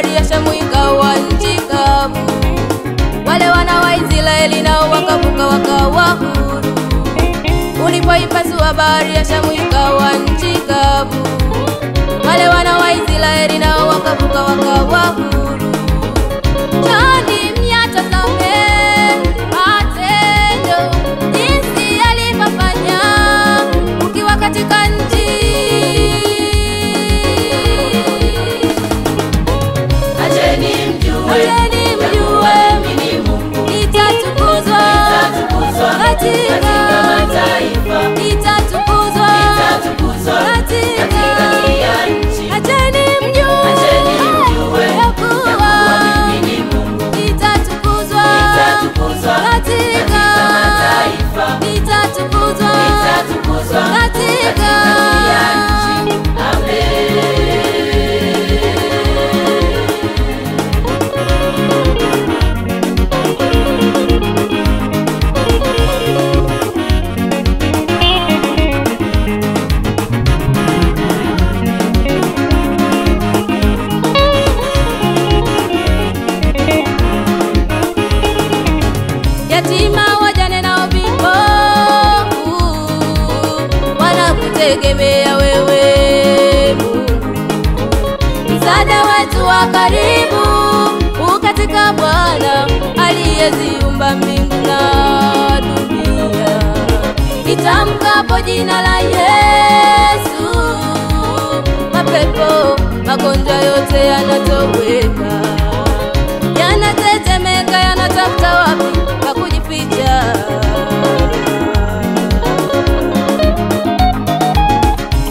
bahari ya Shamu ikawa nchi kavu. Wale wana wa Israeli nao wakavuka wakawa huru. Ulipoipasua bahari ya Shamu ikawa nchi kavu. Wale wana wa Israeli nao wakavuka wakawa huru. Jani mnyatazame matendo jinsi alivyofanya ukiwa katika nchi. Acheni mjue mimi ni Mungu. Nitatukuzwa katika mataifa. Nitatukuzwa katikati ya nchi. Acheni mjue ya kuwa mimi ni Mungu. Nitatukuzwa katika mataifa. Nitatukuzwa katika ya nchi. Amen. Yatima, wajane na vipofu wanakutegemea wewe Mungu. Msaada wetu wa karibu katika Bwana aliyeziumba mbingu na dunia. Nitamkapo jina la Yesu, mapepo magonjwa yote yanatoweka, yanatetemeka, yanatafuta wapi pa kujificha.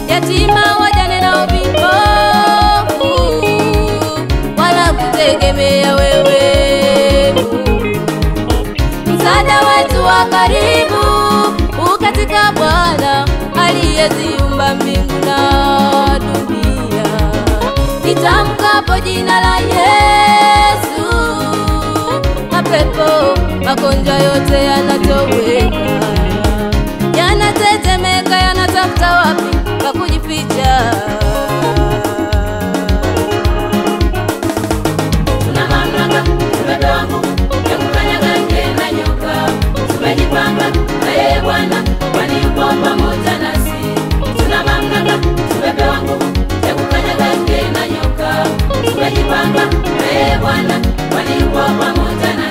Yatima, wajane na vipofu wanakutegemea wewe Mungu. Msaada wetu wa karibu katika Bwana aliyeziumba mbingu na dunia. Nitamkapo jina la Yesu, mapepo magonjwa yote yanatoweka, yanatetemeka, yanatafuta wapi pa kujificha. Tuna mamlaka, tumepewa nguvu ya kukanyaga nge na nyoka. Tumejipanga na yeye Bwana, kwani yuko pamoja nasi. Tuna mamlaka, tumepewa nguvu ya kukanyaga nge na nyoka. Tumejipanga na yeye Bwana, kwani yuko pamoja nasi.